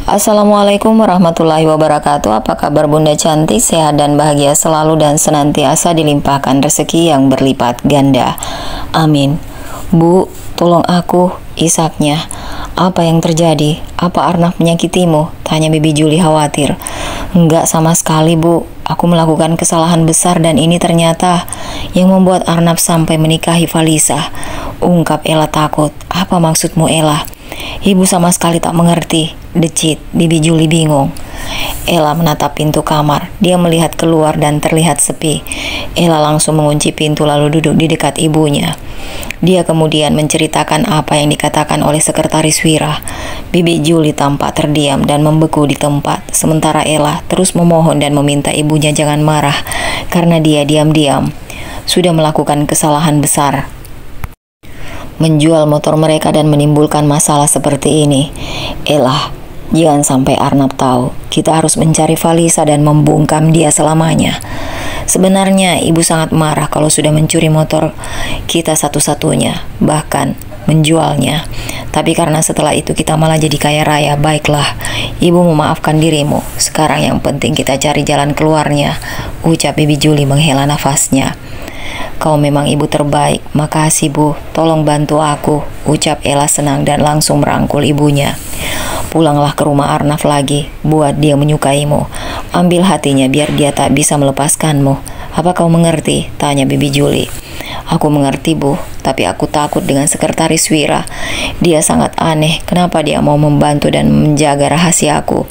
Assalamualaikum warahmatullahi wabarakatuh. Apa kabar Bunda cantik, sehat dan bahagia selalu dan senantiasa dilimpahkan rezeki yang berlipat ganda. Amin. Bu, tolong aku, isaknya. Apa yang terjadi? Apa Arnaf menyakitimu? Tanya Bibi Juli khawatir. Enggak sama sekali, Bu. Aku melakukan kesalahan besar dan ini ternyata yang membuat Arnaf sampai menikahi Falisa. Ungkap Ella takut. Apa maksudmu, Ella? Ibu sama sekali tak mengerti, decit Bibi Juli bingung. Ella menatap pintu kamar. Dia melihat keluar dan terlihat sepi. Ella langsung mengunci pintu lalu duduk di dekat ibunya. Dia kemudian menceritakan apa yang dikatakan oleh sekretaris Wira. Bibi Juli tampak terdiam dan membeku di tempat, sementara Ella terus memohon dan meminta ibunya jangan marah karena dia diam-diam sudah melakukan kesalahan besar, menjual motor mereka dan menimbulkan masalah seperti ini. Ella, jangan sampai Arnaf tahu. Kita harus mencari Falisa dan membungkam dia selamanya. Sebenarnya ibu sangat marah kalau sudah mencuri motor kita satu-satunya, bahkan menjualnya. Tapi karena setelah itu kita malah jadi kaya raya, baiklah, ibu memaafkan dirimu. Sekarang yang penting kita cari jalan keluarnya, ucap Bibi Juli menghela nafasnya. Kau memang ibu terbaik, makasih Bu, tolong bantu aku, ucap Ella senang dan langsung merangkul ibunya. Pulanglah ke rumah Arnaf lagi, buat dia menyukaimu. Ambil hatinya biar dia tak bisa melepaskanmu. Apa kau mengerti? Tanya Bibi Juli. Aku mengerti Bu, tapi aku takut dengan sekretaris Wira. Dia sangat aneh, kenapa dia mau membantu dan menjaga rahasiaku.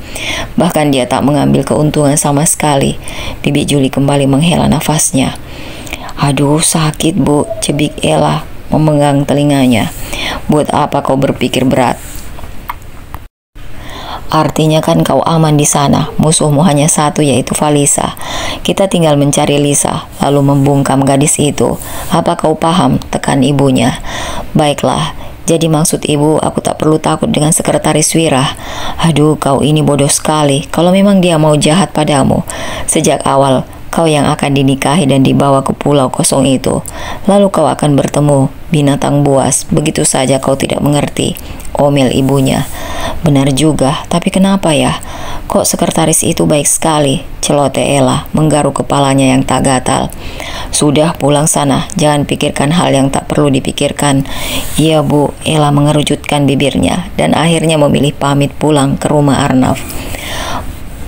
Bahkan dia tak mengambil keuntungan sama sekali. Bibi Juli kembali menghela nafasnya. Aduh sakit Bu, cebik Ella memegang telinganya. Buat apa kau berpikir berat? Artinya kan kau aman di sana. Musuhmu hanya satu, yaitu Falisa. Kita tinggal mencari Lisa, lalu membungkam gadis itu. Apa kau paham? Tekan ibunya. Baiklah, jadi maksud ibu aku tak perlu takut dengan sekretaris Wira. Aduh, kau ini bodoh sekali. Kalau memang dia mau jahat padamu, sejak awal kau yang akan dinikahi dan dibawa ke pulau kosong itu. Lalu kau akan bertemu binatang buas. Begitu saja kau tidak mengerti, omel ibunya. Benar juga, tapi kenapa ya? Kok sekretaris itu baik sekali? Celoteh Ella menggaruk kepalanya yang tak gatal. Sudah, pulang sana, jangan pikirkan hal yang tak perlu dipikirkan. Iya Bu, Ella mengerujutkan bibirnya dan akhirnya memilih pamit pulang ke rumah Arnaf.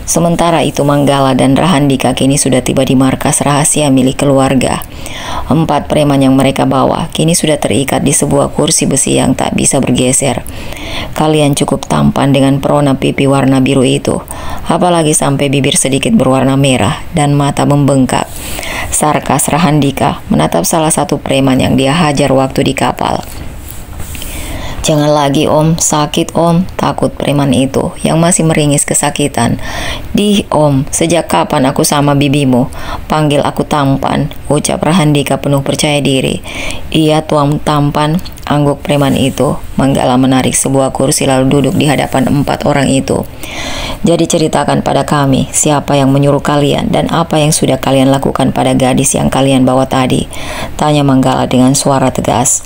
Sementara itu Manggala dan Rahandika kini sudah tiba di markas rahasia milik keluarga. 4 preman yang mereka bawa kini sudah terikat di sebuah kursi besi yang tak bisa bergeser. Kalian cukup tampan dengan perona pipi warna biru itu, apalagi sampai bibir sedikit berwarna merah dan mata membengkak. Sarkas Rahandika menatap salah satu preman yang dia hajar waktu di kapal. Jangan lagi Om, sakit Om, takut preman itu yang masih meringis kesakitan. Dih Om, sejak kapan aku sama bibimu? Panggil aku tampan, ucap Rahandika penuh percaya diri. Iya Tuan tampan, angguk preman itu. Manggala menarik sebuah kursi lalu duduk di hadapan 4 orang itu. Jadi ceritakan pada kami siapa yang menyuruh kalian dan apa yang sudah kalian lakukan pada gadis yang kalian bawa tadi, tanya Manggala dengan suara tegas.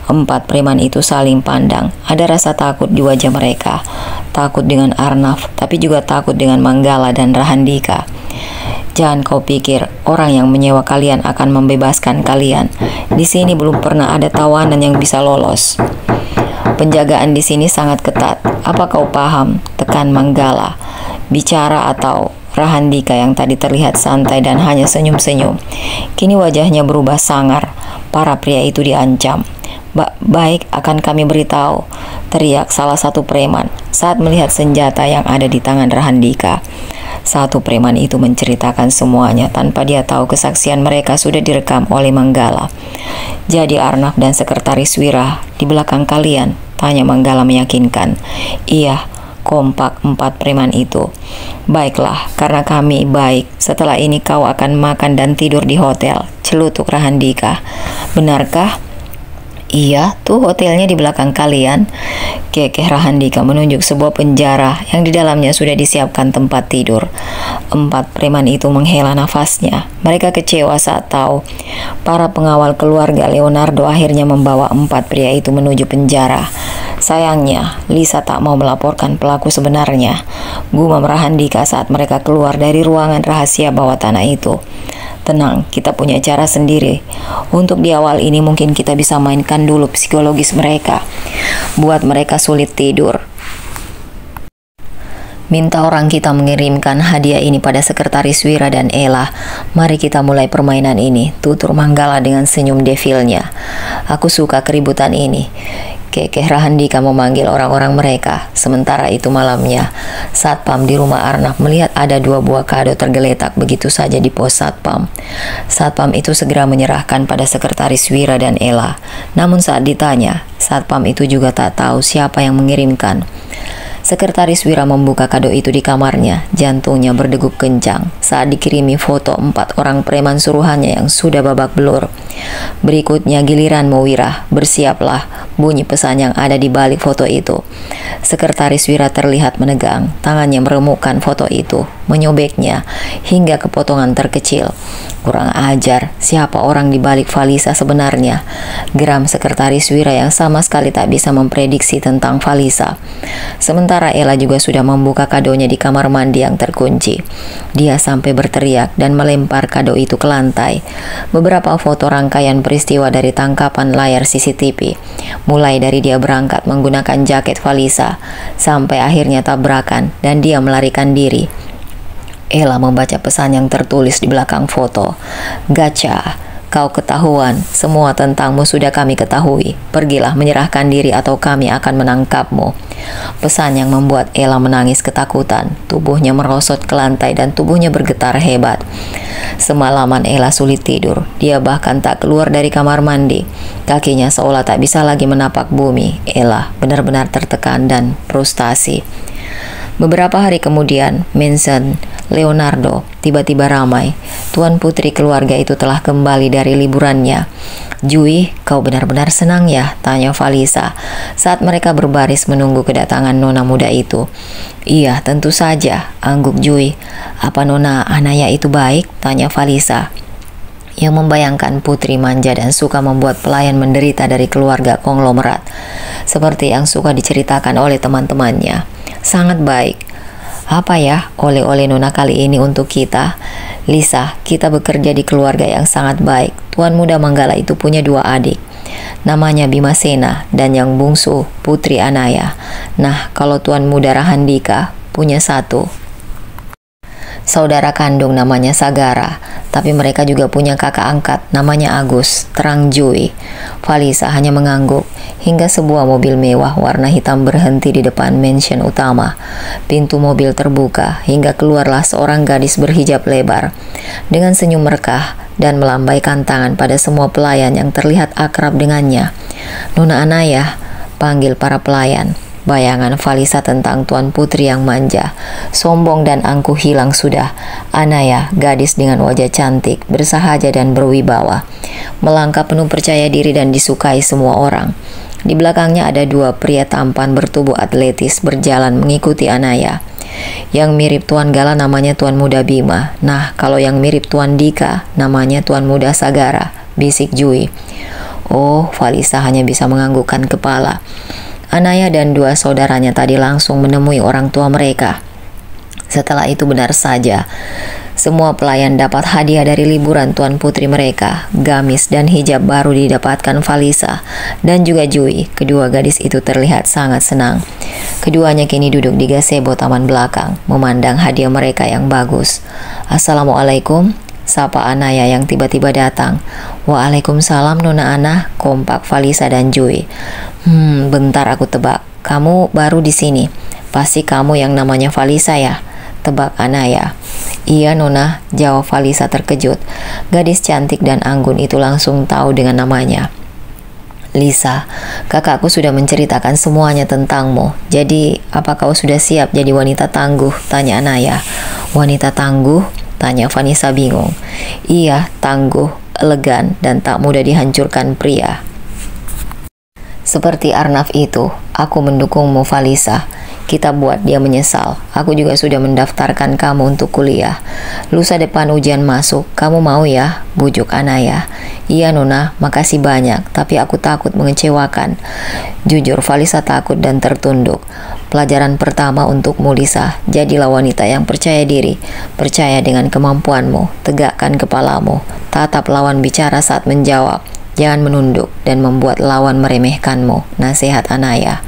4 preman itu saling pandang. Ada rasa takut di wajah mereka. Takut dengan Arnaf, tapi juga takut dengan Manggala dan Rahandika. Jangan kau pikir orang yang menyewa kalian akan membebaskan kalian. Di sini belum pernah ada tawanan yang bisa lolos. Penjagaan di sini sangat ketat. Apa kau paham? Tekan Manggala. Bicara atau Rahandika yang tadi terlihat santai dan hanya senyum-senyum, kini wajahnya berubah sangar. Para pria itu diancam. Baik, akan kami beritahu, teriak salah satu preman saat melihat senjata yang ada di tangan Rahandika. Satu preman itu menceritakan semuanya tanpa dia tahu kesaksian mereka sudah direkam oleh Manggala. Jadi Arnaf dan sekretaris Wira di belakang kalian? Tanya Manggala meyakinkan. Iya, kompak 4 preman itu. Baiklah, karena kami baik, setelah ini kau akan makan dan tidur di hotel, celutuk Rahandika. Benarkah? Iya, tuh hotelnya di belakang kalian. Kekeh Rahandika menunjuk sebuah penjara yang di dalamnya sudah disiapkan tempat tidur. 4 preman itu menghela nafasnya. Mereka kecewa saat tahu para pengawal keluarga Leonardo akhirnya membawa 4 pria itu menuju penjara. Sayangnya, Lisa tak mau melaporkan pelaku sebenarnya, gumam Rahandika saat mereka keluar dari ruangan rahasia bawah tanah itu. Tenang, kita punya cara sendiri. Untuk di awal ini mungkin kita bisa mainkan dulu psikologis mereka, buat mereka sulit tidur. Minta orang kita mengirimkan hadiah ini pada sekretaris Wira dan Ella. Mari kita mulai permainan ini, tutur Manggala dengan senyum devilnya. Aku suka keributan ini. Kekeh Rahandika memanggil orang-orang mereka. Sementara itu malamnya, Satpam di rumah Arnab melihat ada 2 buah kado tergeletak begitu saja di pos Satpam. Satpam itu segera menyerahkan pada sekretaris Wira dan Ella. Namun saat ditanya, Satpam itu juga tak tahu siapa yang mengirimkan. Sekretaris Wira membuka kado itu di kamarnya. Jantungnya berdegup kencang saat dikirimi foto 4 orang preman suruhannya yang sudah babak belur. Berikutnya giliranmu Wira, bersiaplah, bunyi pesan yang ada di balik foto itu. Sekretaris Wira terlihat menegang, tangannya meremukkan foto itu, menyobeknya hingga ke potongan terkecil. Kurang ajar, siapa orang di balik Falisa sebenarnya? Geram sekretaris Wira yang sama sekali tak bisa memprediksi tentang Falisa. Sementara Ella juga sudah membuka kadonya di kamar mandi yang terkunci. Dia sampai berteriak dan melempar kado itu ke lantai. Beberapa foto rangkaian peristiwa dari tangkapan layar CCTV, mulai dari dia berangkat menggunakan jaket Falisa, sampai akhirnya tabrakan dan dia melarikan diri. Ella membaca pesan yang tertulis di belakang foto. Gacha, kau ketahuan, semua tentangmu sudah kami ketahui. Pergilah menyerahkan diri atau kami akan menangkapmu. Pesan yang membuat Ella menangis ketakutan. Tubuhnya merosot ke lantai dan tubuhnya bergetar hebat. Semalaman Ella sulit tidur. Dia bahkan tak keluar dari kamar mandi. Kakinya seolah tak bisa lagi menapak bumi. Ella benar-benar tertekan dan frustasi. Beberapa hari kemudian, Mansion Leonardo tiba-tiba ramai. Tuan putri keluarga itu telah kembali dari liburannya. Jui, kau benar-benar senang ya? Tanya Falisa saat mereka berbaris menunggu kedatangan nona muda itu. Iya, tentu saja, angguk Jui. Apa nona Anaya itu baik? Tanya Falisa yang membayangkan putri manja dan suka membuat pelayan menderita dari keluarga konglomerat, seperti yang suka diceritakan oleh teman-temannya. Sangat baik. Apa ya oleh-oleh nona kali ini untuk kita? Lisa, kita bekerja di keluarga yang sangat baik. Tuan muda Manggala itu punya 2 adik. Namanya Bimasena dan yang bungsu Putri Anaya. Nah, kalau Tuan muda Rahandika punya 1 saudara kandung namanya Sagara, tapi mereka juga punya kakak angkat namanya Agus, terang Jui. Falisa hanya mengangguk hingga sebuah mobil mewah warna hitam berhenti di depan mansion utama. Pintu mobil terbuka hingga keluarlah seorang gadis berhijab lebar dengan senyum merkah dan melambaikan tangan pada semua pelayan yang terlihat akrab dengannya. Nona Anaya, panggil para pelayan. Bayangan Falisa tentang Tuan Putri yang manja, sombong dan angkuh hilang sudah. Anaya, gadis dengan wajah cantik, bersahaja dan berwibawa, melangkah penuh percaya diri dan disukai semua orang. Di belakangnya ada 2 pria tampan bertubuh atletis berjalan mengikuti Anaya. Yang mirip Tuan Gala namanya Tuan Muda Bima. Nah, kalau yang mirip Tuan Dika namanya Tuan Muda Sagara, bisik Jui. Oh, Falisa hanya bisa menganggukkan kepala. Anaya dan 2 saudaranya tadi langsung menemui orang tua mereka. Setelah itu benar saja, semua pelayan dapat hadiah dari liburan Tuan Putri mereka. Gamis dan hijab baru didapatkan Falisa dan juga Jui. Kedua gadis itu terlihat sangat senang. Keduanya kini duduk di gazebo taman belakang, memandang hadiah mereka yang bagus. Assalamualaikum, sapa Anaya yang tiba-tiba datang. Waalaikumsalam Nona Ana, kompak Falisa dan Jui. Bentar aku tebak. Kamu baru di sini. Pasti kamu yang namanya Falisa ya? Tebak Anaya. Iya Nona, jawab Falisa terkejut. Gadis cantik dan anggun itu langsung tahu dengan namanya. Lisa, kakakku sudah menceritakan semuanya tentangmu. Jadi, apa kau sudah siap jadi wanita tangguh? Tanya Anaya. Wanita tangguh? Tanya Vanessa bingung. Iya, tangguh, elegan, dan tak mudah dihancurkan pria. Seperti Arnaf itu, aku mendukungmu Falisa. Kita buat dia menyesal. Aku juga sudah mendaftarkan kamu untuk kuliah. Lusa depan ujian masuk, kamu mau ya? Bujuk Anaya. Iya Nona, makasih banyak, tapi aku takut mengecewakan. Jujur, Falisa takut dan tertunduk. Pelajaran pertama untukmu, Lisa. Jadilah wanita yang percaya diri. Percaya dengan kemampuanmu. Tegakkan kepalamu. Tatap lawan bicara saat menjawab. Jangan menunduk dan membuat lawan meremehkanmu. Nasihat Anaya.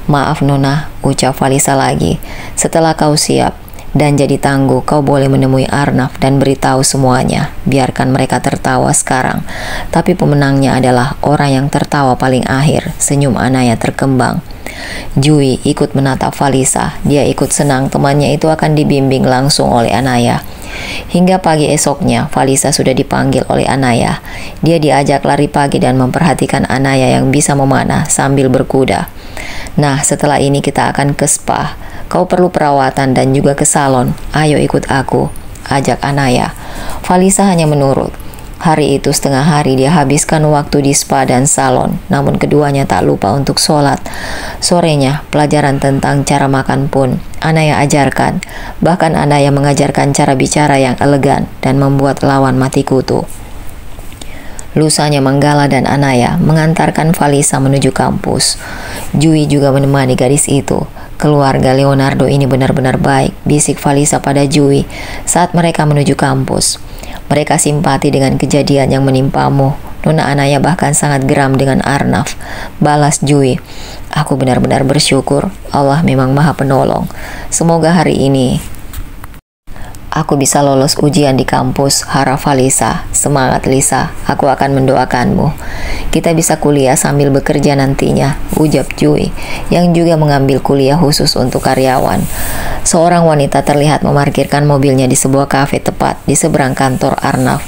Maaf Nona, ucap Falisa lagi. Setelah kau siap dan jadi tangguh, kau boleh menemui Arnaf dan beritahu semuanya. Biarkan mereka tertawa sekarang. Tapi pemenangnya adalah orang yang tertawa paling akhir. Senyum Anaya terkembang. Jui ikut menatap Falisa. Dia ikut senang temannya itu akan dibimbing langsung oleh Anaya. Hingga pagi esoknya, Falisa sudah dipanggil oleh Anaya. Dia diajak lari pagi dan memperhatikan Anaya yang bisa memanah sambil berkuda. Nah, setelah ini kita akan ke spa. Kau perlu perawatan dan juga ke salon. Ayo ikut aku, ajak Anaya. Falisa hanya menurut. Hari itu setengah hari dia habiskan waktu di spa dan salon, namun keduanya tak lupa untuk sholat. Sorenya, pelajaran tentang cara makan pun Anaya ajarkan. Bahkan Anaya mengajarkan cara bicara yang elegan dan membuat lawan mati kutu. Lusanya Manggala dan Anaya mengantarkan Falisa menuju kampus. Jui juga menemani gadis itu. Keluarga Leonardo ini benar-benar baik, bisik Falisa pada Jui saat mereka menuju kampus. Mereka simpati dengan kejadian yang menimpamu. Nona Anaya bahkan sangat geram dengan Arnaf. Balas Jui. Aku benar-benar bersyukur. Allah memang maha penolong. Semoga hari ini aku bisa lolos ujian di kampus, harap Falisa. Semangat Lisa, aku akan mendoakanmu. Kita bisa kuliah sambil bekerja nantinya, ujar Jui, yang juga mengambil kuliah khusus untuk karyawan. Seorang wanita terlihat memarkirkan mobilnya di sebuah kafe tepat di seberang kantor Arnaf.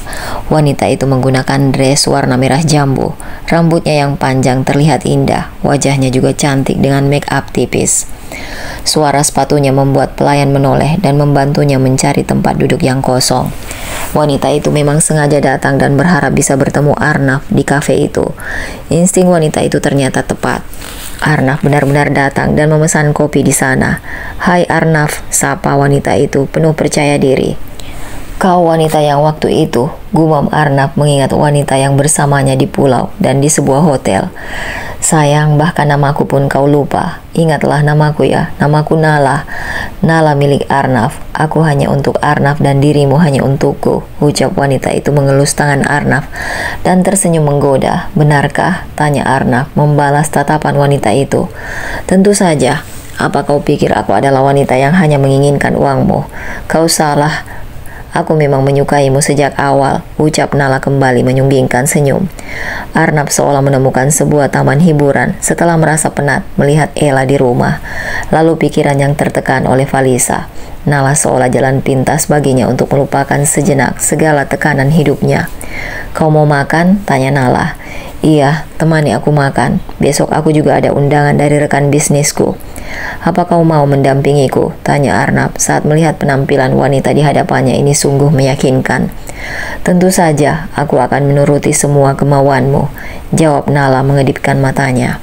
Wanita itu menggunakan dress warna merah jambu. Rambutnya yang panjang terlihat indah, wajahnya juga cantik dengan make up tipis. Suara sepatunya membuat pelayan menoleh dan membantunya mencari tempat duduk yang kosong. Wanita itu memang sengaja datang dan berharap bisa bertemu Arnaf di kafe itu. Insting wanita itu ternyata tepat. Arnaf benar-benar datang dan memesan kopi di sana. Hai Arnaf, sapa wanita itu penuh percaya diri. Kau wanita yang waktu itu, gumam Arnaf mengingat wanita yang bersamanya di pulau dan di sebuah hotel. Sayang, bahkan namaku pun kau lupa. Ingatlah namaku ya, namaku Nala. Nala milik Arnaf. Aku hanya untuk Arnaf dan dirimu hanya untukku, ucap wanita itu mengelus tangan Arnaf dan tersenyum menggoda. Benarkah? Tanya Arnaf membalas tatapan wanita itu. Tentu saja. Apa kau pikir aku adalah wanita yang hanya menginginkan uangmu? Kau salah. Aku memang menyukaimu sejak awal, ucap Nala kembali menyunggingkan senyum. Arnaf seolah menemukan sebuah taman hiburan setelah merasa penat melihat Ella di rumah. Lalu pikiran yang tertekan oleh Falisa. Nala seolah jalan pintas baginya untuk melupakan sejenak segala tekanan hidupnya. Kau mau makan? Tanya Nala. Iya, temani aku makan. Besok aku juga ada undangan dari rekan bisnisku. Apa kau mau mendampingiku? Tanya Arnaf saat melihat penampilan wanita di hadapannya ini sungguh meyakinkan. Tentu saja, aku akan menuruti semua kemauanmu, jawab Nala mengedipkan matanya.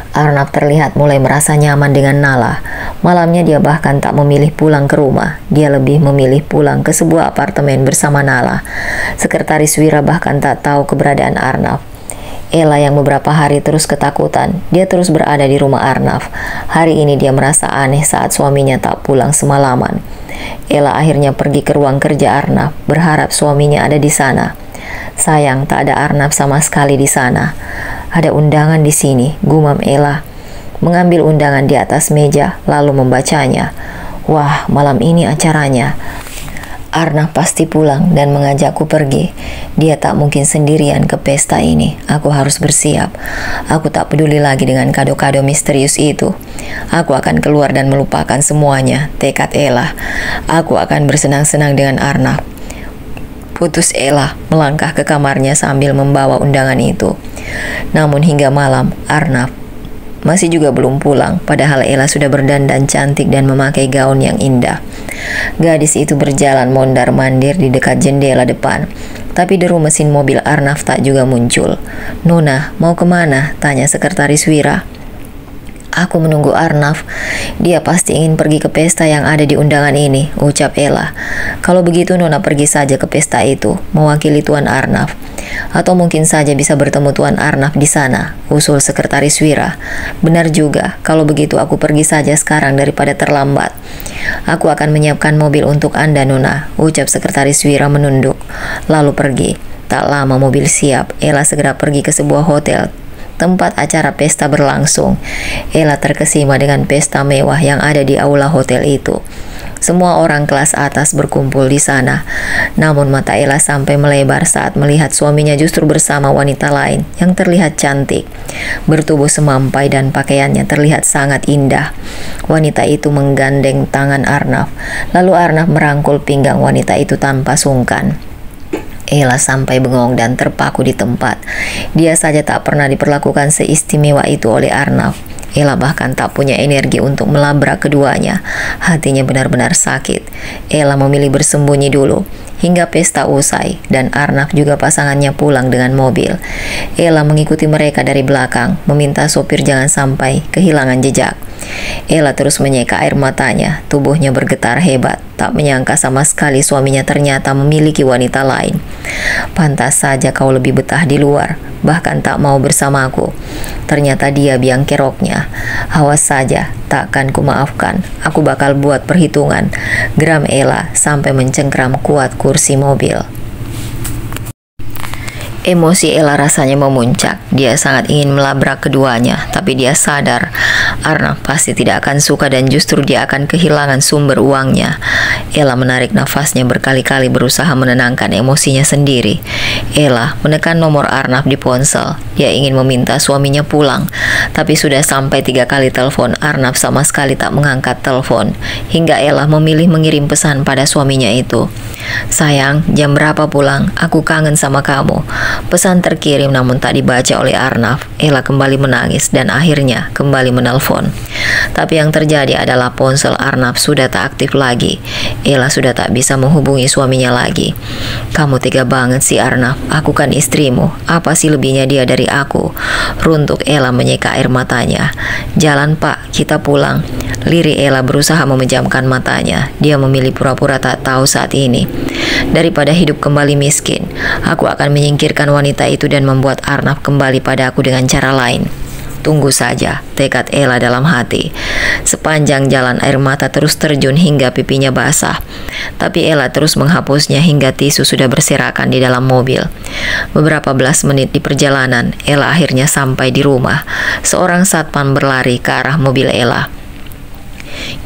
Arnaf terlihat mulai merasa nyaman dengan Nala. Malamnya dia bahkan tak memilih pulang ke rumah. Dia lebih memilih pulang ke sebuah apartemen bersama Nala. Sekretaris Wira bahkan tak tahu keberadaan Arnaf. Ella yang beberapa hari terus ketakutan, dia terus berada di rumah Arnaf. Hari ini dia merasa aneh saat suaminya tak pulang semalaman. Ella akhirnya pergi ke ruang kerja Arnaf, berharap suaminya ada di sana. Sayang, tak ada Arnaf sama sekali di sana. Ada undangan di sini, gumam Ella. Mengambil undangan di atas meja, lalu membacanya. Wah, malam ini acaranya. Arnaf pasti pulang dan mengajakku pergi. Dia tak mungkin sendirian ke pesta ini. Aku harus bersiap. Aku tak peduli lagi dengan kado-kado misterius itu. Aku akan keluar dan melupakan semuanya, tekad Ella. Aku akan bersenang-senang dengan Arnaf. Putus Ella melangkah ke kamarnya sambil membawa undangan itu. Namun hingga malam, Arnaf masih juga belum pulang, padahal Ella sudah berdandan cantik dan memakai gaun yang indah. Gadis itu berjalan mondar-mandir di dekat jendela depan, tapi deru mesin mobil Arnaf tak juga muncul. Nona, mau kemana? Tanya sekretaris Wira. Aku menunggu Arnaf. Dia pasti ingin pergi ke pesta yang ada di undangan ini, ucap Ella. Kalau begitu Nona pergi saja ke pesta itu, mewakili Tuan Arnaf. Atau mungkin saja bisa bertemu Tuan Arnaf di sana, usul Sekretaris Wira. Benar juga, kalau begitu aku pergi saja sekarang daripada terlambat. Aku akan menyiapkan mobil untuk Anda, Nona, ucap Sekretaris Wira menunduk. Lalu pergi. Tak lama mobil siap, Ella segera pergi ke sebuah hotel tempat acara pesta berlangsung. Ella terkesima dengan pesta mewah yang ada di aula hotel itu. Semua orang kelas atas berkumpul di sana. Namun mata Ella sampai melebar saat melihat suaminya justru bersama wanita lain yang terlihat cantik, bertubuh semampai dan pakaiannya terlihat sangat indah. Wanita itu menggandeng tangan Arnaf, lalu Arnaf merangkul pinggang wanita itu tanpa sungkan. Ella sampai bengong dan terpaku di tempat. Dia saja tak pernah diperlakukan seistimewa itu oleh Arnaf. Ella bahkan tak punya energi untuk melabrak keduanya. Hatinya benar-benar sakit. Ella memilih bersembunyi dulu hingga pesta usai dan Arnaf juga pasangannya pulang dengan mobil. Ella mengikuti mereka dari belakang, meminta sopir jangan sampai kehilangan jejak. Ella terus menyeka air matanya, tubuhnya bergetar hebat. Tak menyangka sama sekali suaminya ternyata memiliki wanita lain. Pantas saja kau lebih betah di luar, bahkan tak mau bersamaku. Ternyata dia biang keroknya. Awas saja, takkan kumaafkan. Aku bakal buat perhitungan. Geram Ella sampai mencengkram kuat kursi mobil. Emosi Ella rasanya memuncak. Dia sangat ingin melabrak keduanya, tapi dia sadar Arnaf pasti tidak akan suka dan justru dia akan kehilangan sumber uangnya. Ella menarik nafasnya berkali-kali berusaha menenangkan emosinya sendiri. Ella menekan nomor Arnaf di ponsel. Dia ingin meminta suaminya pulang, tapi sudah sampai 3 kali telepon, Arnaf sama sekali tak mengangkat telepon. Hingga Ella memilih mengirim pesan pada suaminya itu. Sayang, jam berapa pulang? Aku kangen sama kamu. Pesan terkirim namun tak dibaca oleh Arnaf. Ella kembali menangis dan akhirnya kembali menelpon. Tapi yang terjadi adalah ponsel Arnaf sudah tak aktif lagi. Ella sudah tak bisa menghubungi suaminya lagi. Kamu tega banget sih Arnaf, aku kan istrimu. Apa sih lebihnya dia dari aku? Runtuk Ella menyeka air matanya. Jalan Pak, kita pulang. Lirih Ella berusaha memejamkan matanya. Dia memilih pura-pura tak tahu saat ini. Daripada hidup kembali miskin, aku akan menyingkirkan wanita itu dan membuat Arnaf kembali pada aku dengan cara lain. Tunggu saja, tekad Ella dalam hati. Sepanjang jalan air mata terus terjun hingga pipinya basah. Tapi Ella terus menghapusnya hingga tisu sudah berserakan di dalam mobil. Beberapa belas menit di perjalanan, Ella akhirnya sampai di rumah. Seorang satpam berlari ke arah mobil Ella.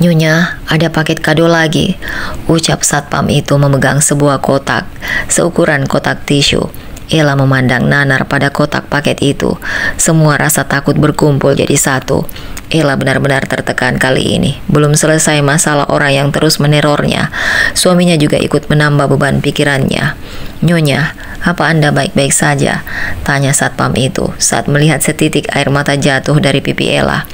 Nyonya, ada paket kado lagi, ucap satpam itu memegang sebuah kotak, seukuran kotak tisu. Ella memandang nanar pada kotak paket itu. Semua rasa takut berkumpul jadi satu. Ella benar-benar tertekan kali ini. Belum selesai masalah orang yang terus menerornya, suaminya juga ikut menambah beban pikirannya. Nyonya, apa Anda baik-baik saja? Tanya satpam itu saat melihat setitik air mata jatuh dari pipi Ella.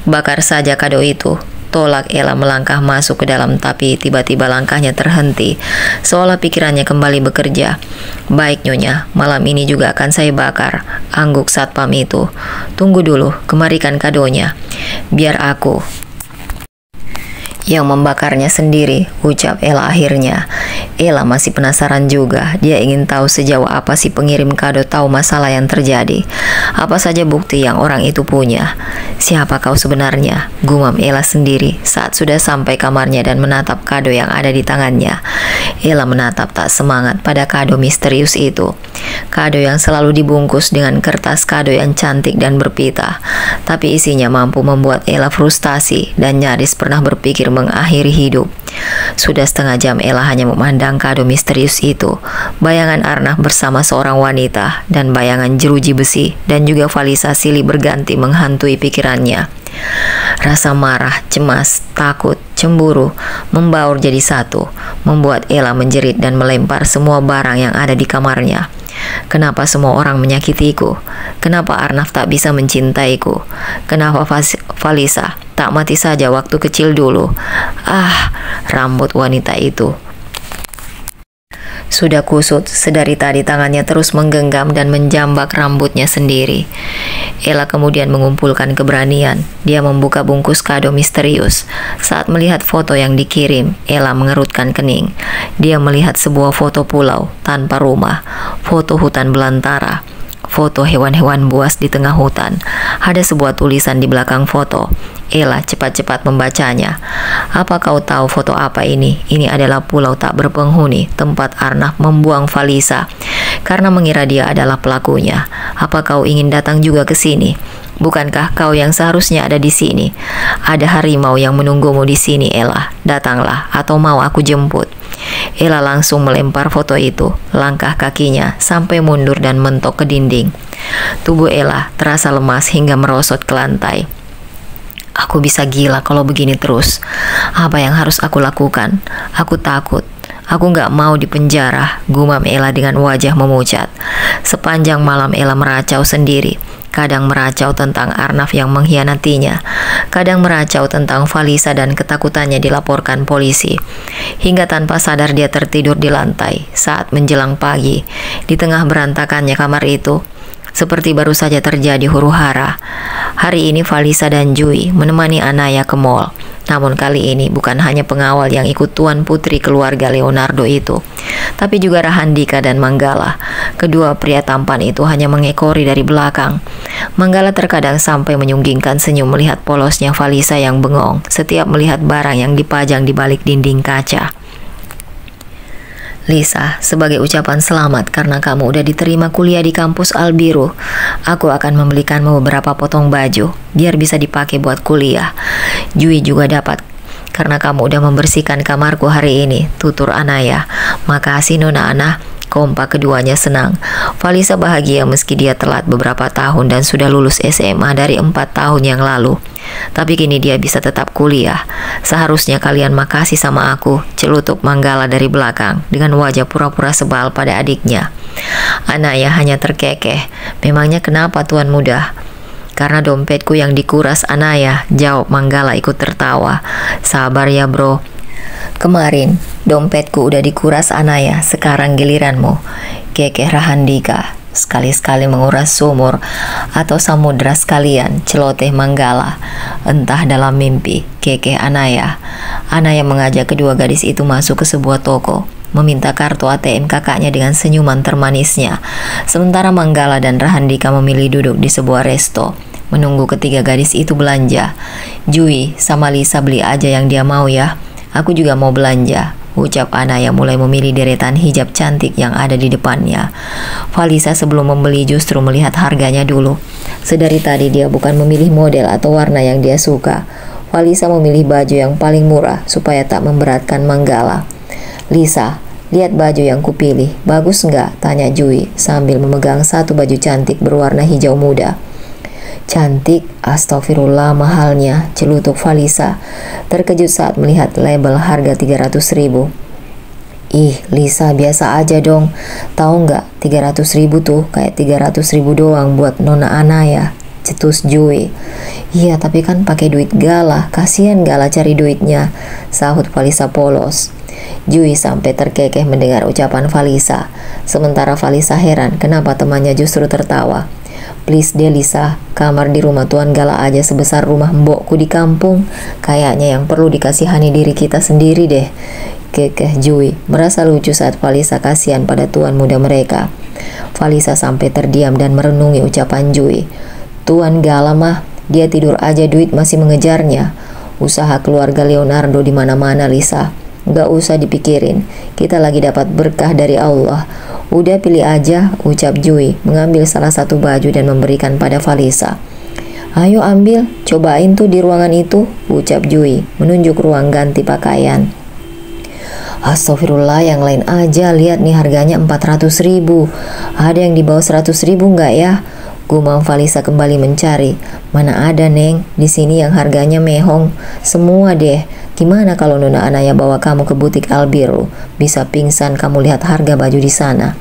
Bakar saja kado itu, tolak Ella melangkah masuk ke dalam, tapi tiba-tiba langkahnya terhenti, seolah pikirannya kembali bekerja. Baik Nyonya, malam ini juga akan saya bakar, angguk satpam itu. Tunggu dulu, kemarikan kadonya. Biar aku yang membakarnya sendiri, ucap Ella akhirnya. Ella masih penasaran juga. Dia ingin tahu sejauh apa si pengirim kado tahu masalah yang terjadi. Apa saja bukti yang orang itu punya. Siapa kau sebenarnya? Gumam Ella sendiri saat sudah sampai kamarnya dan menatap kado yang ada di tangannya. Ella menatap tak semangat pada kado misterius itu. Kado yang selalu dibungkus dengan kertas kado yang cantik dan berpita. Tapi isinya mampu membuat Ella frustasi dan nyaris pernah berpikir mengakhiri hidup. Sudah setengah jam Ella hanya memandang kado misterius itu. Bayangan Arnaf bersama seorang wanita dan bayangan jeruji besi dan juga Falisa silih berganti menghantui pikirannya. Rasa marah, cemas, takut, cemburu membaur jadi satu, membuat Ella menjerit dan melempar semua barang yang ada di kamarnya. Kenapa semua orang menyakitiku? Kenapa Arnaf tak bisa mencintaiku? Kenapa Falisa tak mati saja waktu kecil dulu? Rambut wanita itu. Sudah kusut, sedari tadi tangannya terus menggenggam dan menjambak rambutnya sendiri. Ella kemudian mengumpulkan keberanian. Dia membuka bungkus kado misterius. Saat melihat foto yang dikirim, Ella mengerutkan kening. Dia melihat sebuah foto pulau tanpa rumah, foto hutan belantara, foto hewan-hewan buas di tengah hutan. Ada sebuah tulisan di belakang foto. Ella cepat-cepat membacanya. Apa kau tahu foto apa ini? Ini adalah pulau tak berpenghuni, tempat Arnaf membuang Falisa karena mengira dia adalah pelakunya. Apa kau ingin datang juga ke sini? Bukankah kau yang seharusnya ada di sini? Ada harimau yang menunggumu di sini, Ella. Datanglah, atau mau aku jemput. Ella langsung melempar foto itu. Langkah kakinya sampai mundur dan mentok ke dinding. Tubuh Ella terasa lemas hingga merosot ke lantai. Aku bisa gila kalau begini terus. Apa yang harus aku lakukan? Aku takut. Aku nggak mau dipenjara, gumam Ella dengan wajah memucat. Sepanjang malam Ella meracau sendiri. Kadang meracau tentang Arnaf yang mengkhianatinya. Kadang meracau tentang Falisa dan ketakutannya dilaporkan polisi. Hingga tanpa sadar dia tertidur di lantai saat menjelang pagi. Di tengah berantakannya kamar itu, seperti baru saja terjadi huru-hara. Hari ini Falisa dan Jui menemani Anaya ke mall. Namun kali ini bukan hanya pengawal yang ikut tuan putri keluarga Leonardo itu, tapi juga Rahandika dan Manggala. Kedua pria tampan itu hanya mengekori dari belakang. Manggala terkadang sampai menyunggingkan senyum melihat polosnya Falisa yang bengong setiap melihat barang yang dipajang di balik dinding kaca. Lisa, sebagai ucapan selamat karena kamu udah diterima kuliah di kampus Albiru, aku akan membelikanmu beberapa potong baju biar bisa dipakai buat kuliah. Jui juga dapat karena kamu udah membersihkan kamarku hari ini, tutur Anaya. Makasih Nona Ana. Kompak keduanya senang. Falisa bahagia meski dia telat beberapa tahun dan sudah lulus SMA dari 4 tahun yang lalu. Tapi kini dia bisa tetap kuliah. Seharusnya kalian makasih sama aku, celutuk Manggala dari belakang dengan wajah pura-pura sebal pada adiknya. Anaya hanya terkekeh. Memangnya kenapa tuan muda? Karena dompetku yang dikuras Anaya, jawab Manggala ikut tertawa. Sabar ya bro. Kemarin dompetku udah dikuras Anaya, sekarang giliranmu, kekeh Rahandika. Sekali-sekali menguras sumur atau samudra sekalian, celoteh Manggala. Entah dalam mimpi, kekeh Anaya. Anaya mengajak kedua gadis itu masuk ke sebuah toko, meminta kartu ATM kakaknya dengan senyuman termanisnya. Sementara Manggala dan Rahandika memilih duduk di sebuah resto, menunggu ketiga gadis itu belanja. Jui sama Lisa beli aja yang dia mau ya. Aku juga mau belanja, ucap Anaya mulai memilih deretan hijab cantik yang ada di depannya. Falisa sebelum membeli justru melihat harganya dulu. Sedari tadi dia bukan memilih model atau warna yang dia suka. Falisa memilih baju yang paling murah supaya tak memberatkan Manggala. Lisa, lihat baju yang kupilih, bagus nggak? Tanya Jui sambil memegang satu baju cantik berwarna hijau muda. Cantik, astagfirullah mahalnya, celutuk Falisa, terkejut saat melihat label harga 300.000. Ih, Lisa biasa aja dong. Tahu nggak, 300.000 tuh kayak 300.000 doang buat Nona Anaya, cetus Jui. Iya, tapi kan pakai duit Gala, kasihan Gala cari duitnya, sahut Falisa polos. Jui sampai terkekeh mendengar ucapan Falisa. Sementara Falisa heran kenapa temannya justru tertawa. Please deh Lisa, kamar di rumah Tuan Gala aja sebesar rumah mbokku di kampung. Kayaknya yang perlu dikasihani diri kita sendiri deh, kekeh Jui, merasa lucu saat Falisa kasihan pada tuan muda mereka. Falisa sampai terdiam dan merenungi ucapan Jui. Tuan Gala mah, dia tidur aja duit masih mengejarnya. Usaha keluarga Leonardo di mana-mana Lisa. Gak usah dipikirin, kita lagi dapat berkah dari Allah. Udah pilih aja, ucap Jui, mengambil salah satu baju dan memberikan pada Falisa. Ayo ambil, cobain tuh di ruangan itu, ucap Jui, menunjuk ruang ganti pakaian. Astagfirullah, yang lain aja, lihat nih harganya 400.000. Ada yang di bawah 100.000 nggak ya? Gumam Falisa kembali mencari. Mana ada Neng, di sini yang harganya mehong semua deh. Gimana kalau Nona Anaya bawa kamu ke butik Albiru? Bisa pingsan kamu lihat harga baju di sana,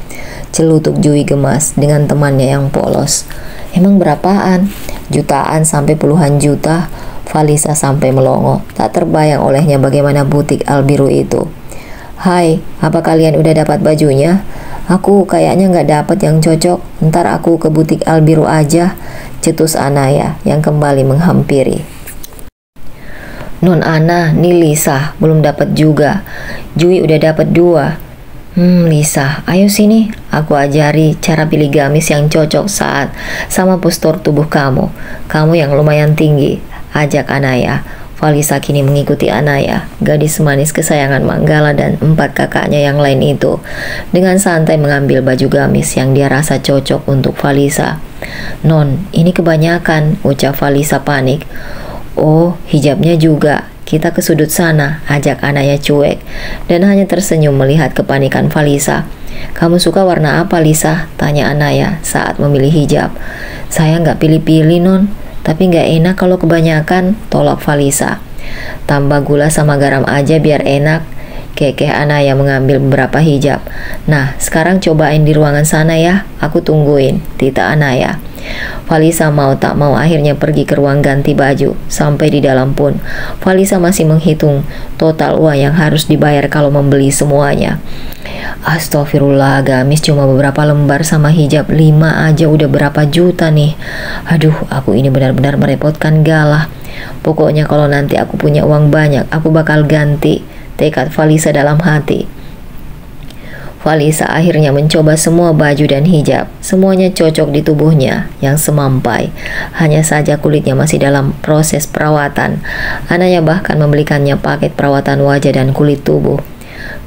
celutuk Jui gemas dengan temannya yang polos. Emang berapaan? Jutaan sampai puluhan juta. Falisa sampai melongo, tak terbayang olehnya bagaimana butik Albiru itu. Hai, apa kalian udah dapat bajunya? Aku kayaknya nggak dapat yang cocok. Ntar aku ke butik Albiru aja, cetus Anaya yang kembali menghampiri. Non Ana, nih Lisa, belum dapat juga. Jui udah dapat 2. Lisa, ayo sini. Aku ajari cara pilih gamis yang cocok saat sama postur tubuh kamu. Kamu yang lumayan tinggi, ajak Anaya. Falisa kini mengikuti Anaya, gadis manis kesayangan Manggala dan 4 kakaknya yang lain itu, dengan santai mengambil baju gamis yang dia rasa cocok untuk Falisa. Non, ini kebanyakan, ucap Falisa panik. Oh, hijabnya juga. Kita ke sudut sana, ajak Anaya cuek, dan hanya tersenyum melihat kepanikan Falisa. Kamu suka warna apa, Lisa? Tanya Anaya saat memilih hijab. Saya nggak pilih-pilih, Non. Tapi nggak enak kalau kebanyakan, tolak Falisa. Tambah gula sama garam aja biar enak. Kekeh Anaya mengambil beberapa hijab. Nah, sekarang cobain di ruangan sana ya. Aku tungguin, tita Anaya. Falisa mau tak mau akhirnya pergi ke ruang ganti baju. Sampai di dalam pun, Falisa masih menghitung total uang yang harus dibayar kalau membeli semuanya. Astagfirullah, gamis cuma beberapa lembar sama hijab 5 aja udah berapa juta nih. Aduh, aku ini benar-benar merepotkan Galah. Pokoknya kalau nanti aku punya uang banyak, aku bakal ganti, tekad Falisa dalam hati. Falisa akhirnya mencoba semua baju dan hijab. Semuanya cocok di tubuhnya yang semampai. Hanya saja kulitnya masih dalam proses perawatan. Anaya bahkan membelikannya paket perawatan wajah dan kulit tubuh.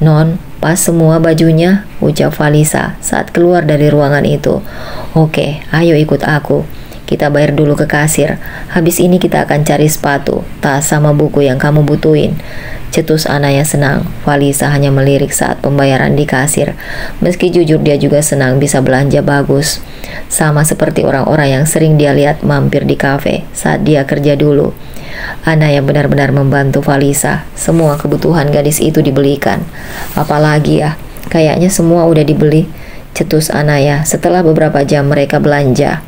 Non, pas semua bajunya, ucap Falisa saat keluar dari ruangan itu. Oke, ayo ikut aku. Kita bayar dulu ke kasir. Habis ini kita akan cari sepatu, tas sama buku yang kamu butuhin. Cetus Anaya senang. Falisa hanya melirik saat pembayaran di kasir. Meski jujur dia juga senang bisa belanja bagus. Sama seperti orang-orang yang sering dia lihat mampir di kafe saat dia kerja dulu. Anaya benar-benar membantu Falisa. Semua kebutuhan gadis itu dibelikan. Apalagi ya, kayaknya semua udah dibeli, cetus Anaya setelah beberapa jam mereka belanja.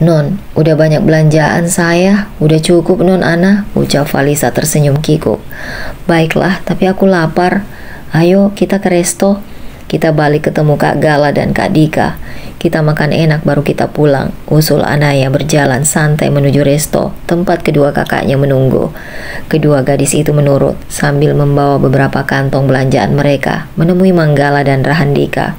Non, udah banyak belanjaan saya. Udah cukup Non Ana, ucap Falisa tersenyum kikuk. Baiklah, tapi aku lapar. Ayo kita ke resto. Kita balik ketemu Kak Gala dan Kak Dika. Kita makan enak baru kita pulang, usul Anaya berjalan santai menuju resto, tempat kedua kakaknya menunggu. Kedua gadis itu menurut, sambil membawa beberapa kantong belanjaan mereka, menemui Manggala dan Rahandika.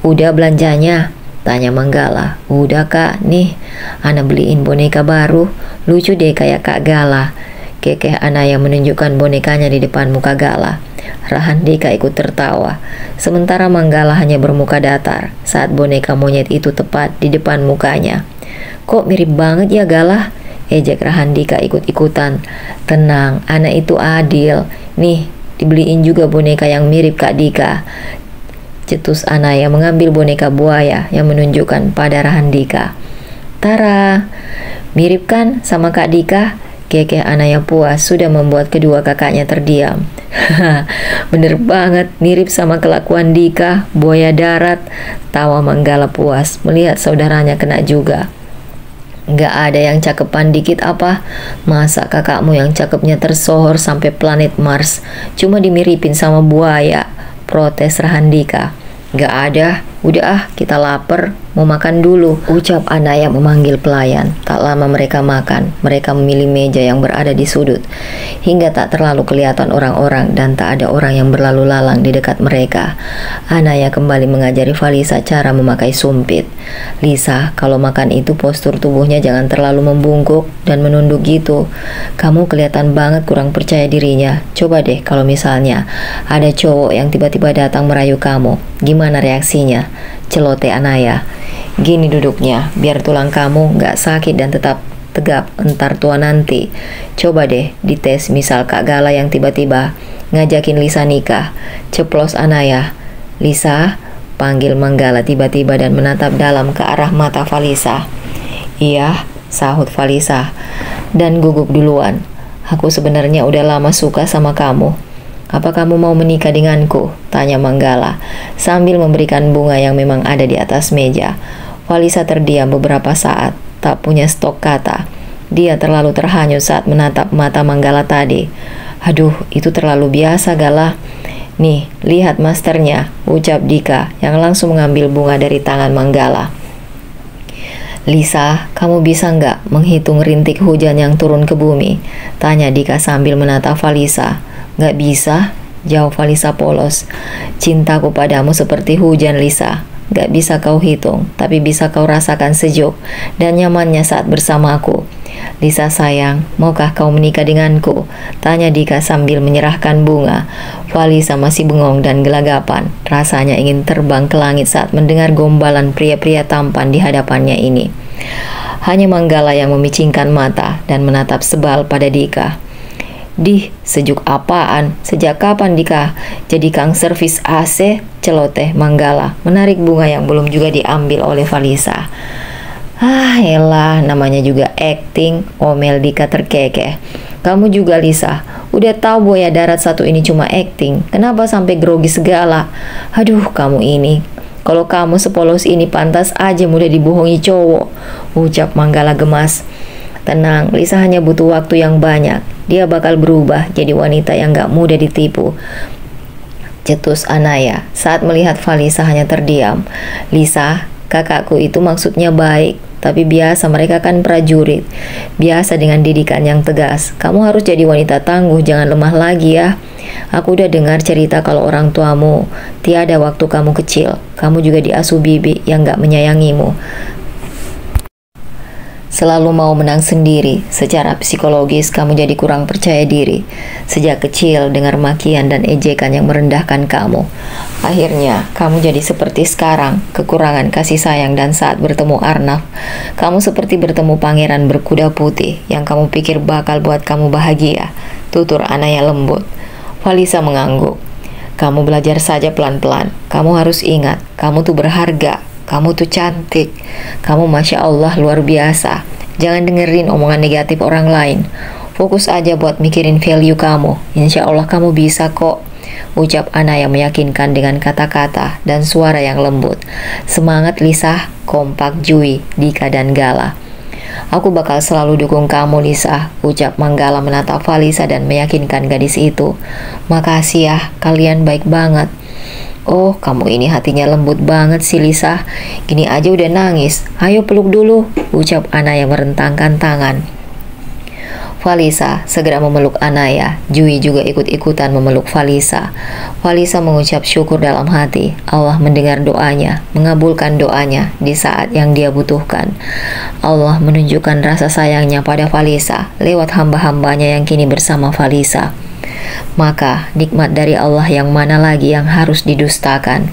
Udah belanjanya? Tanya Manggala. Udah Kak, nih Ana beliin boneka baru. Lucu deh kayak Kak Gala. Kekeh Anaya menunjukkan bonekanya di depan muka Gala. Rahandika ikut tertawa. Sementara Manggala hanya bermuka datar saat boneka monyet itu tepat di depan mukanya. Kok mirip banget ya Gala? Ejek Rahandika ikut-ikutan. Tenang, Ana itu adil. Nih, dibeliin juga boneka yang mirip Kak Dika. Cetus Anaya mengambil boneka buaya yang menunjukkan pada Rahandika. Tara, mirip kan sama Kak Dika? Kekeh Anaya puas sudah membuat kedua kakaknya terdiam. Bener banget, mirip sama kelakuan Dika, buaya darat. Tawa Manggala puas melihat saudaranya kena juga. Nggak ada yang cakepan dikit apa? Masa kakakmu yang cakepnya tersohor sampai planet Mars cuma dimiripin sama buaya? Protes Rahandika. Nggak ada, udah ah, kita lapar, mau makan dulu, ucap Anaya memanggil pelayan. Tak lama mereka makan, mereka memilih meja yang berada di sudut, hingga tak terlalu kelihatan orang-orang dan tak ada orang yang berlalu lalang di dekat mereka. Anaya kembali mengajari Falisa cara memakai sumpit. Lisa, kalau makan itu postur tubuhnya jangan terlalu membungkuk dan menunduk gitu. Kamu kelihatan banget kurang percaya dirinya. Coba deh kalau misalnya ada cowok yang tiba-tiba datang merayu kamu, gimana reaksinya? Celote Anaya. Gini duduknya, biar tulang kamu gak sakit dan tetap tegap entar tua nanti. Coba deh dites misal Kak Gala yang tiba-tiba ngajakin Lisa nikah. Ceplos Anaya. Lisa, panggil Manggala tiba-tiba dan menatap dalam ke arah mata Falisa. Iya, sahut Falisa dan gugup duluan. Aku sebenarnya udah lama suka sama kamu. Apa kamu mau menikah denganku? Tanya Manggala sambil memberikan bunga yang memang ada di atas meja. Falisa terdiam beberapa saat, tak punya stok kata. Dia terlalu terhanyut saat menatap mata Manggala tadi. Aduh, itu terlalu biasa Galah. Nih, lihat masternya, ucap Dika yang langsung mengambil bunga dari tangan Manggala. Lisa, kamu bisa nggak menghitung rintik hujan yang turun ke bumi? Tanya Dika sambil menatap Falisa. Nggak bisa, jawab Falisa polos. Cintaku padamu seperti hujan, Lisa. Nggak bisa kau hitung, tapi bisa kau rasakan sejuk dan nyamannya saat bersamaku. Lisa sayang, maukah kau menikah denganku? Tanya Dika sambil menyerahkan bunga. Falisa masih bengong dan gelagapan. Rasanya ingin terbang ke langit saat mendengar gombalan pria-pria tampan di hadapannya ini. Hanya Manggala yang memicingkan mata dan menatap sebal pada Dika. Dih, sejuk apaan? Sejak kapan Dika jadi kang servis AC? Celoteh Manggala menarik bunga yang belum juga diambil oleh Falisa. Elah, namanya juga acting, omel Dika terkekeh. Kamu juga Lisa, udah tahu buaya darat satu ini cuma acting. Kenapa sampai grogi segala? Aduh, kamu ini. Kalau kamu sepolos ini pantas aja mudah dibohongi cowok, ucap Manggala gemas. Tenang, Lisa hanya butuh waktu yang banyak. Dia bakal berubah jadi wanita yang gak mudah ditipu, cetus Anaya saat melihat Falisa hanya terdiam. Lisa, kakakku itu maksudnya baik, tapi biasa mereka kan prajurit, biasa dengan didikan yang tegas. Kamu harus jadi wanita tangguh, jangan lemah lagi ya. Aku udah dengar cerita kalau orang tuamu tiada waktu kamu kecil. Kamu juga diasuh bibi yang gak menyayangimu. Selalu mau menang sendiri. Secara psikologis kamu jadi kurang percaya diri. Sejak kecil dengar makian dan ejekan yang merendahkan kamu. Akhirnya kamu jadi seperti sekarang, kekurangan kasih sayang, dan saat bertemu Arnaf, kamu seperti bertemu pangeran berkuda putih yang kamu pikir bakal buat kamu bahagia. Tutur Anaya lembut. Falisa mengangguk. Kamu belajar saja pelan-pelan. Kamu harus ingat, kamu tuh berharga. Kamu tuh cantik. Kamu Masya Allah luar biasa. Jangan dengerin omongan negatif orang lain. Fokus aja buat mikirin value kamu. Insya Allah kamu bisa kok, ucap Anaya meyakinkan dengan kata-kata dan suara yang lembut. Semangat Lisa, kompak Jui, Dika dan Gala. Aku bakal selalu dukung kamu Lisa, ucap Manggala menatap Falisa dan meyakinkan gadis itu. Makasih ya, kalian baik banget. Oh, kamu ini hatinya lembut banget sih Lisa. Gini aja udah nangis. Ayo peluk dulu, ucap Anaya merentangkan tangan. Falisa segera memeluk Anaya. Jui juga ikut-ikutan memeluk Falisa. Falisa mengucap syukur dalam hati. Allah mendengar doanya, mengabulkan doanya di saat yang dia butuhkan. Allah menunjukkan rasa sayangnya pada Falisa lewat hamba-hambanya yang kini bersama Falisa. Maka nikmat dari Allah yang mana lagi yang harus didustakan?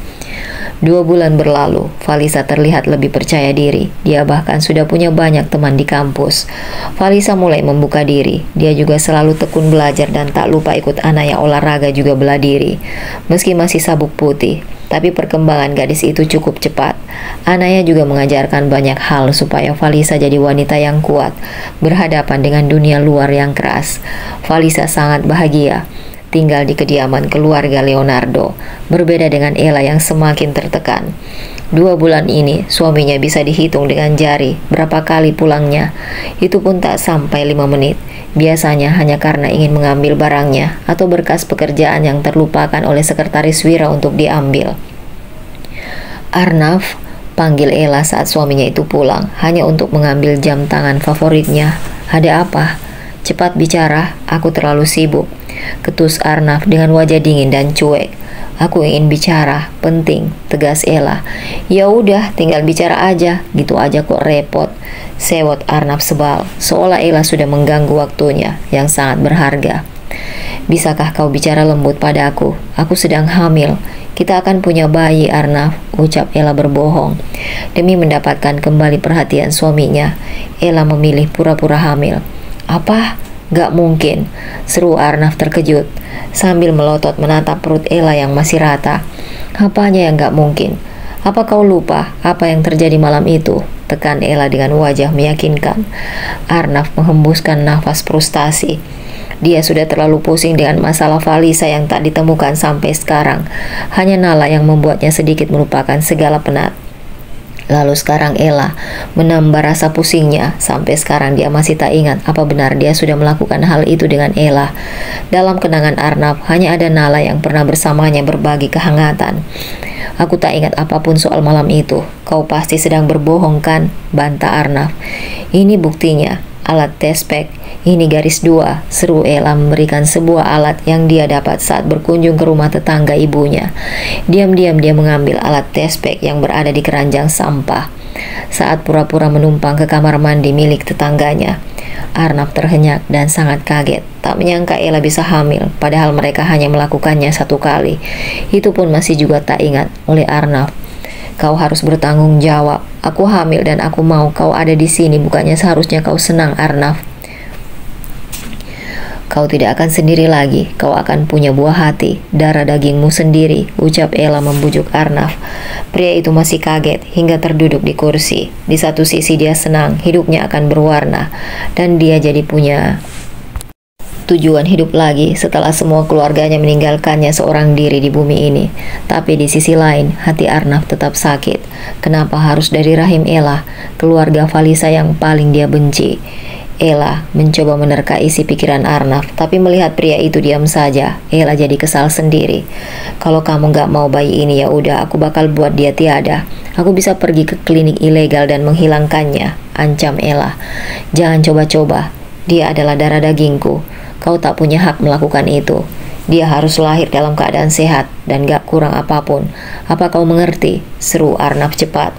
2 bulan berlalu, Falisa terlihat lebih percaya diri. Dia bahkan sudah punya banyak teman di kampus. Falisa mulai membuka diri. Dia juga selalu tekun belajar dan tak lupa ikut Anaya olahraga juga bela diri. Meski masih sabuk putih, tapi perkembangan gadis itu cukup cepat. Anaya juga mengajarkan banyak hal supaya Falisa jadi wanita yang kuat, berhadapan dengan dunia luar yang keras. Falisa sangat bahagia tinggal di kediaman keluarga Leonardo, berbeda dengan Ella yang semakin tertekan. 2 bulan ini suaminya bisa dihitung dengan jari berapa kali pulangnya. Itu pun tak sampai 5 menit. Biasanya hanya karena ingin mengambil barangnya atau berkas pekerjaan yang terlupakan oleh sekretaris Wira untuk diambil. Arnaf, panggil Ella saat suaminya itu pulang, hanya untuk mengambil jam tangan favoritnya. Ada apa? Cepat bicara, aku terlalu sibuk, ketus Arnaf dengan wajah dingin dan cuek. Aku ingin bicara, penting, tegas Ella. Ya udah, tinggal bicara aja, gitu aja kok repot, sewot Arnaf sebal, seolah Ella sudah mengganggu waktunya yang sangat berharga. Bisakah kau bicara lembut padaku? Aku sedang hamil. Kita akan punya bayi, Arnaf, ucap Ella berbohong. Demi mendapatkan kembali perhatian suaminya, Ella memilih pura-pura hamil. Apa? Gak mungkin, seru Arnaf terkejut sambil melotot menatap perut Ella yang masih rata. Apanya yang gak mungkin? Apa kau lupa apa yang terjadi malam itu? Tekan Ella dengan wajah meyakinkan. Arnaf menghembuskan nafas frustasi. Dia sudah terlalu pusing dengan masalah Falisa yang tak ditemukan sampai sekarang. Hanya Nala yang membuatnya sedikit melupakan segala penat. Lalu sekarang Ella menambah rasa pusingnya. Sampai sekarang dia masih tak ingat apa benar dia sudah melakukan hal itu dengan Ella. Dalam kenangan Arnaf hanya ada Nala yang pernah bersamanya berbagi kehangatan. Aku tak ingat apapun soal malam itu. Kau pasti sedang berbohong kan? Bantah Arnaf. Ini buktinya, alat tespek. Ini garis 2, seru Ella memberikan sebuah alat yang dia dapat saat berkunjung ke rumah tetangga ibunya. Diam-diam dia mengambil alat tespek yang berada di keranjang sampah. Saat pura-pura menumpang ke kamar mandi milik tetangganya, Arnaf terhenyak dan sangat kaget. Tak menyangka Ella bisa hamil, padahal mereka hanya melakukannya 1 kali. Itu pun masih juga tak ingat oleh Arnaf. Kau harus bertanggung jawab. Aku hamil dan aku mau kau ada di sini. Bukannya seharusnya kau senang, Arnaf. Kau tidak akan sendiri lagi, kau akan punya buah hati, darah dagingmu sendiri, ucap Ella membujuk Arnaf. Pria itu masih kaget hingga terduduk di kursi. Di satu sisi dia senang, hidupnya akan berwarna, dan dia jadi punya tujuan hidup lagi setelah semua keluarganya meninggalkannya seorang diri di bumi ini. Tapi di sisi lain, hati Arnaf tetap sakit. Kenapa harus dari rahim Ella, keluarga Falisa yang paling dia benci? Ella mencoba menerka isi pikiran Arnaf, tapi melihat pria itu diam saja, Ella jadi kesal sendiri. Kalau kamu gak mau bayi ini ya udah, aku bakal buat dia tiada. Aku bisa pergi ke klinik ilegal dan menghilangkannya, ancam Ella. Jangan coba-coba, dia adalah darah dagingku. Kau tak punya hak melakukan itu. Dia harus lahir dalam keadaan sehat dan gak kurang apapun. Apa kau mengerti? Seru Arnaf cepat.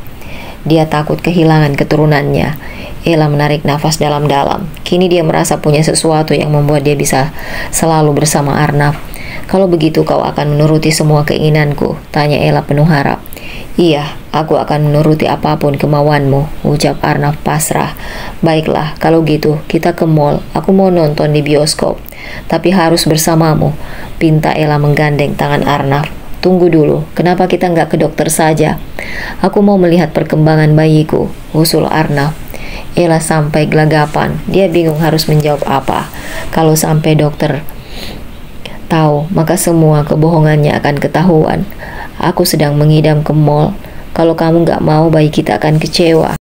Dia takut kehilangan keturunannya. Ella menarik nafas dalam-dalam. Kini dia merasa punya sesuatu yang membuat dia bisa selalu bersama Arnaf. Kalau begitu kau akan menuruti semua keinginanku? Tanya Ella penuh harap. Iya, aku akan menuruti apapun kemauanmu, ucap Arnaf pasrah. Baiklah, kalau gitu kita ke mall. Aku mau nonton di bioskop, tapi harus bersamamu, pinta Ella menggandeng tangan Arnaf. Tunggu dulu, kenapa kita nggak ke dokter saja? Aku mau melihat perkembangan bayiku, usul Arnaf. Ella sampai gelagapan, dia bingung harus menjawab apa. Kalau sampai dokter tahu, maka semua kebohongannya akan ketahuan. Aku sedang mengidam ke mall. Kalau kamu nggak mau, bayi kita akan kecewa.